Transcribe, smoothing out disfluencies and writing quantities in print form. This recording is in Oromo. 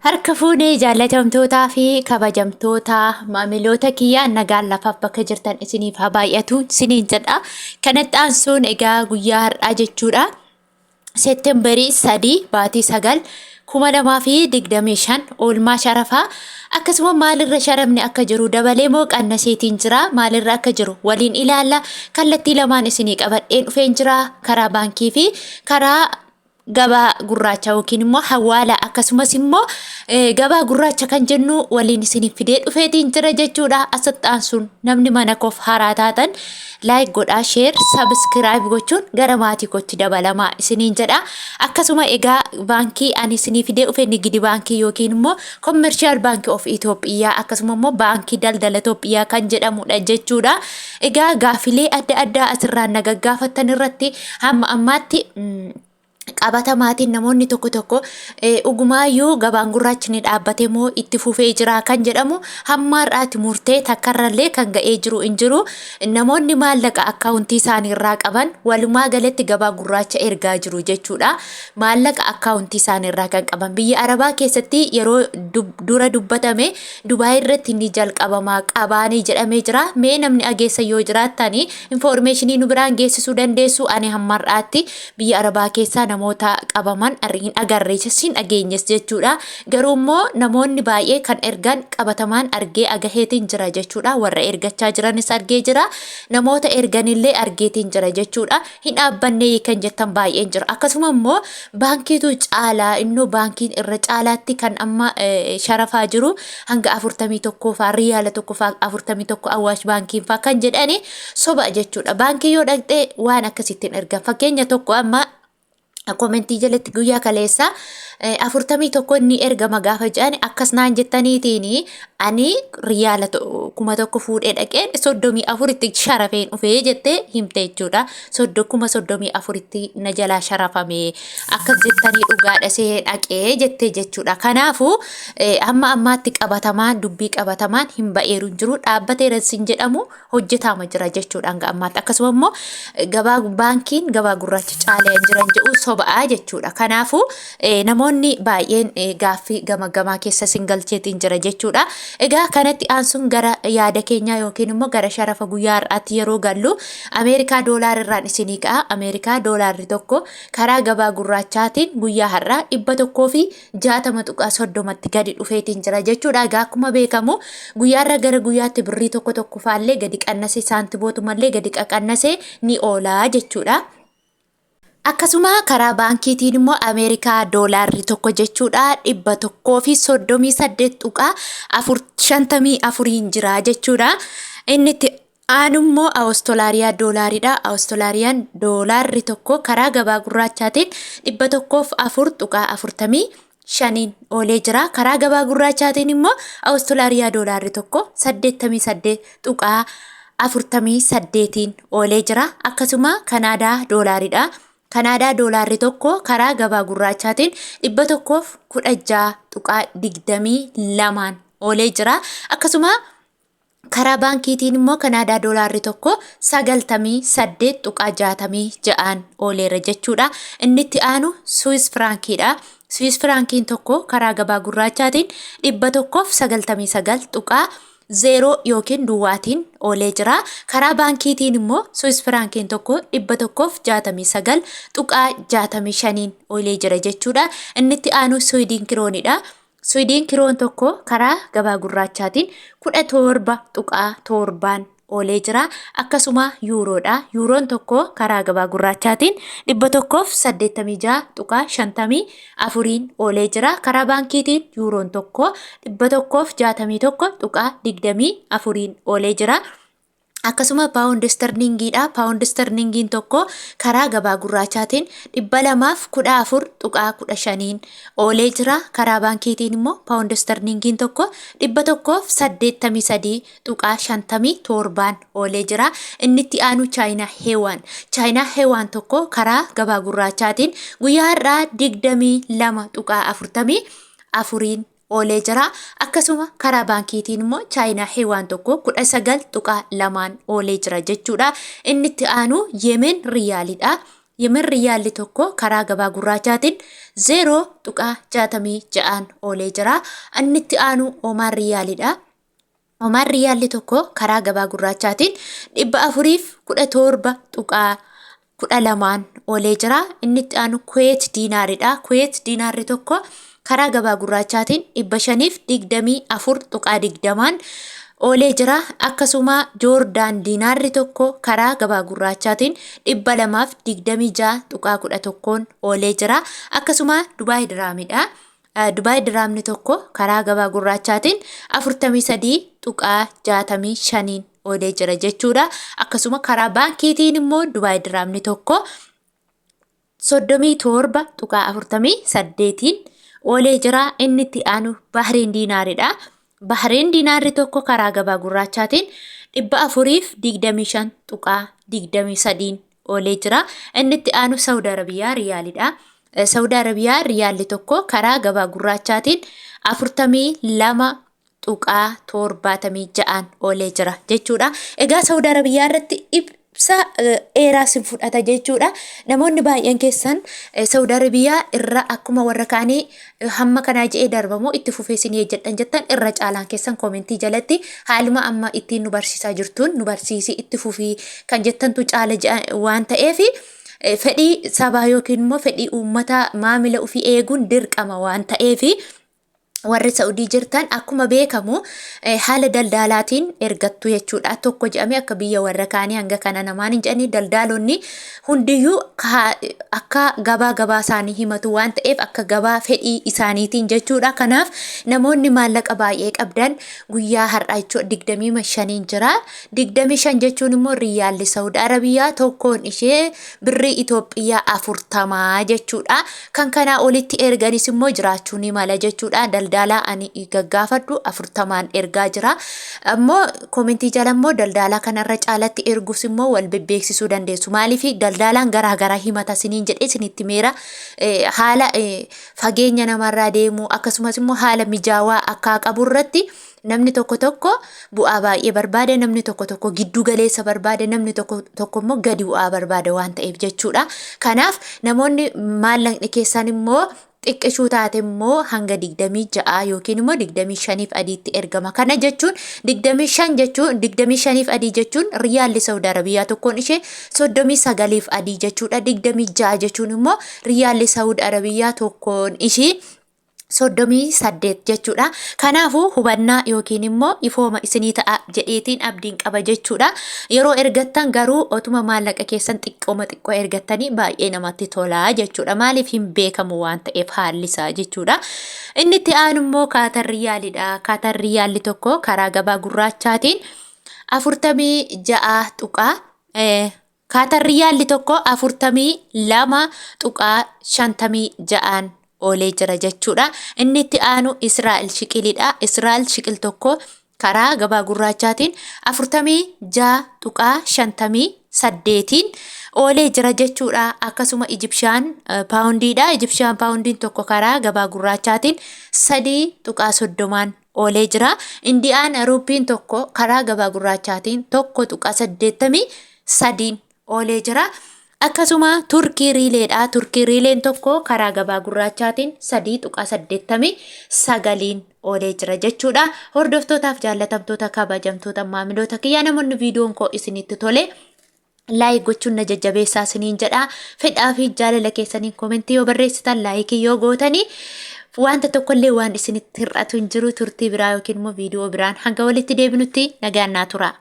Harka fuunee jaallatamtootaa fi kabajamtoota maamiloota kiyyaa nagaan lafaaf bakka jirtan isiniif haa baay'atu isiniin jedha. Kanatti aansuun egaa guyyaa har'aa jechuudha. Seettembarii 3 baatii 9 2025 oolmaa sharafaa akkasuma maalirra sharafni akka jiru dabalee moo qannaseetiin jira maalirra akka jiru waliin ilaalla. Kallattii lamaan isinii qabadheen dhufeen jira karaa baankii fi karaa Gabaa gurraachaa yookiin immoo Hawwaala akkasumas immoo gabaa gurraacha kan jennu waliin isiniif fidee dhufeetiin jira jechuudha. Asitti aansuun namni mana koof haaraa taatan like godhaa share subscribe gochuun gara maatii kootti dabalamaa isiniin jedha. Akkasuma egaa baankii ani isiniif fidee dhufe nigdi baankii yookiin immoo commercial bank of Ethiopia akkasuma immoo baankii daldala Ethiopia kan jedhamudha jechuudha. Egaa gaafilee adda addaa asirraan nagaggaafattan irratti hamma ammaatti qabatamaatiin namoonni tokko ugumaayyuu gabaan gurraachni dhaabbatee moo itti fufee jira kan jedhamu hamma har'aatti murtee takkarrallee kan ga'ee jiru hin jiru. Namoonni maallaqa akkaawuntii isaanii irraa qaban walumaa galatti gabaa gurraacha ergaa jiru jechuudha. Maallaqa akkaawuntii isaanii irraa kan qaban biyya Arabaa keessatti yeroo dura dubbatame Dubaay irratti ni jalqabamaa qabaanii jedhamee jira. Mee namni ageessa yoo jiraattani informationii nu biraan geessisuu dandeessu. Ani hamma har'aatti biyya Arabaa keessaa namoota qabaman ariin agarreessin dhageenyes jechuudha. Garuu immoo namoonni baay'ee kan ergan qabatamaan argee agaheetiin jira jechuudha. Warra ergachaa jiranis argee jira. Namoota erganillee argeetiin jira jechuudha. Hin dhaabbanne kan jettan baay'een jira. Akkasuma immoo baankiitu caalaa innoo baankiin irra caalaatti kan amma sharafaa jiru hanga 41 faa riyaala tokko faa 41 Awaash baankiin faa kan jedhani soba jechuudha. Baankii yoo dhaqxee waan akkasittiin ergan fakkeenya tokko amma komentii jalatti guyyaa kaleessa 41 ni ergama gaafa jedhani akkas naan jettaniitiin ani riyaala 1,000 fuudhee dhaqeen 34 itti sharafeen dhufee jettee himte jechuudha. 34 itti na jalaa sharafame akkas jettanii dhugaadha see dhaqee jettee jechuudha. Kanaafuu amma ammaatti qabatamaan dubbii qabatamaan hin ba'eeru jiru dhaabbateera sin jedhamu hojjetaama jira jechuudha hanga ammaatti. Akkasuma immoo gabaa baankiin gabaa gurraacha caalee jiran jedhu soba'aa jechuudha. Kanaafuu namoonni baay'een gaaffii gama keessa singalcheetiin jira jechuudha. Egaa kanatti aansuun gara yaada keenyaa yookiin immoo gara sharafa guyyaa har'aatti yeroo gallu Ameerikaa doolaarirraan isinii ka'a. Ameerikaa doolaarri tokko karaa gabaa gurraachaatiin guyyaa har'aa 160.30tti gadi dhufeetiin jira jechuudha. Egaa akkuma beekamu guyyaarra gara guyyaatti birrii tokko faallee gadi qannasee saantibootumallee gadi qaqannasee ni oolaa jechuudha. Akkasuma karaa baankiitiin immoo Ameerikaa doolaarri tokko jechuudha 138.54 jira jechuudha. Inni itti aanummoo Awustiraaliyaa doolaaridha. Awustiraaliyaa doolaarri tokko karaa gabaa gurraachaatiin 104.45 oolee jira. Karaa gabaa gurraachaatiin immoo Awustiraaliyaa doolaarri tokko 88.48 oolee jira. Akkasuma Kanaadaa doolaaridha. Kanaadaa doolaarri tokko karaa gabaa gurraachaatiin 116.22 oolee jira. Akkasuma karaa baankiitiin immoo Kanaadaa doolaarri tokko 98.66 ooleera jechuudha. Inni itti aanu Swiss frankiidha. Swiss frankiin tokko karaa gabaa gurraachaatiin 199.0 yookiin duwwaatiin oolee jira. Karaa baankiitiin immoo Swiss frankiin tokko 169.65 oolee jira jechuudha. Inni itti aanu Sweden kiroonidha. Sweden kiroon tokko karaa gabaa gurraachaatiin 17.7 oolee jira. Akkasuma yuuroodha. Yuuroon tokko karaa gabaa gurraachaatiin 186.54 oolee jira. Karaa baankiitiin yuuroon tokko 161.24 oolee jira. Akkasuma paawundi sterlingiidha. Paawundi sterlingiin tokko karaa gabaa gurraachaatiin 214.15 oolee jira. Karaa baankiitiin immoo paawundi sterlingiin tokko 183.57 oolee jira. Inni itti aanu Chaayinaa heewaan. Chaayinaa heewaan tokko karaa gabaa gurraachaatiin guyyaa har'aa 22.44 oolee jira. Akkasuma karaa baankiitiin immoo Chaayinaa heewaan tokko 19.2 oolee jira jechuudha. Inni itti aanu Yemen riyaalidha. yemen riyaalli tokko karaa gabaa gurraachaatiin 0.66 oolee jira. Inni itti aanu Omaan riyaalidha. Omaan riyaalli tokko karaa gabaa gurraachaatiin 417.12 oolee jira. Inni itti aanu Kuweet diinaaridha. Kuweet diinaarri tokko karaa gabaa gurraachaatiin 524.20 oolee jira. Akkasuma Joordaan diinaarri tokko karaa gabaa gurraachaatiin 226.11 oolee jira. Akkasuma Dubaay diraamidha. Dubaay diraamni tokko karaa gabaa gurraachaatiin 43.65 oolee jira jechuudha. Akkasuma karaa baankiitiin immoo Dubaay diraamni tokko 37.48 oolee jira. Inni itti aanu Bahrein diinaaridha. Bahrein diinaarri tokko karaa gabaa gurraachaatiin 425.23 oolee jira. Inni itti aanu Saudi Arabiyaa riyaalidha. Saudi Arabiyaa riyaalli tokko karaa gabaa gurraachaatiin 42.76 oolee jira jechuudha. Egaa Saudi Arabiyaa irratti ibsa dheeraas hin fudhata jechuudha. Namoonni baay'een keessan Saudi Arabiyaa irra akkuma warra kaanii hamma kanaa je'ee darbamoo itti fufeesinii jettan irra caalaan keessan koomentii jalatti haaluma amma ittiin nu barsiisaa jirtuun nu barsiisi itti fufii kan jettantu caala waan ta'eef fedhii sabaa yookiin immoo fedhii uummata maamila ofii eeguun dirqama waan ta'eef warri Saudii jirtan akkuma beekamu haala daldalaatiin ergattu jechuudha. Tokko jedhame akka biyya warra kaanii hanga kana namaan hin jedhani daldalonni hundiyyuu akka gabaa isaanii himatu waan ta'eef akka gabaa fedhii isaaniitiin jechuudha. Kanaaf namoonni maallaqa baay'ee qabdan guyyaa har'aa jechuudha 25 jira. 25 jechuun immoo riyaalli Saudi Arabiyaa tokkoon ishee birrii Itoophiyaa 40 jechuudha. Kan kanaa olitti erganis immoo jiraachuu ni mala jechuudha. Daldala ani gaggaafadhu 40 ergaa jira. Ammoo koomentii jala immoo daldala kanarra caalatti ergus immoo wal beeksisuu dandeessu. Maaliif daldalaan garaa himata siniin jedhee sinitti meera haala fageenya namarraa deemu akkasumas immoo haala mijaawaa akka qabu irratti namni tokko bu'aa baay'ee barbaada, namni tokko giddu galeessa barbaada, namni tokko immoo gadi bu'aa barbaada waan ta'eef jechuudha. Kanaaf namoonni maallaqni keessan immoo xiqqishuu taate immoo hanga 26 yookiin immoo 25 adiitti ergama. Kana jechuun 25 adii jechuun riyaalli Saudi Arabiyaa tokkoon ishee 39 adii jechuudha. 26 jechuun immoo riyaalli Saudi Arabiyaa tokkoon ishee 38 jechuudha. Kanaafuu hubannaa yookiin immoo ifooma isinii ta'a jedheetiin abdiin qaba jechuudha. Yeroo ergattan garuu otuma maallaqa keessan xiqqoo ergattanii baay'ee namatti tolaa jechuudha. Maaliif hin beekamu waan ta'eef haalli isaa jechuudha. Inni itti aanu immoo Kaatar riyaalidha. Kaatar riyaalli tokko karaa gabaa gurraachaatiin 46 Kaatar riyaalli tokko 42.56 oolee jira jechuudha. Inni itti aanu Israa'el shiqilidha. Israa'el shiqil tokko karaa gabaa gurraachaatiin 46.58 oolee jira jechuudha. Akkasuma Ijipshaan paawundiidha. Ijipshaan paawundiin tokko karaa gabaa gurraachaatiin 3.30 oolee jira. Indiyaan ruupiin tokko karaa gabaa gurraachaatiin 1.83 oolee jira. Akkasuma Turkii riileedha. Turkii riileen tokko karaa gabaa gurraachaatiin 3.89 oolee jira jechuudha. Hordoftootaaf jaallatamtoota kabajamtoota maamiloota kiyyaa namoonni viidiyoon koo isinitti tole laayik gochuun na jajjabeessaa isiniin jedha. Fedhaa fi jaalala keessaniin koomentii yoo barreessitan laayikii yoo gootanii wanta tokkollee waan isinitti hir'atu hin jiru turtii biraa yookiin immoo viidiyoo biraan hanga walitti deebinutti nagaan naa tura.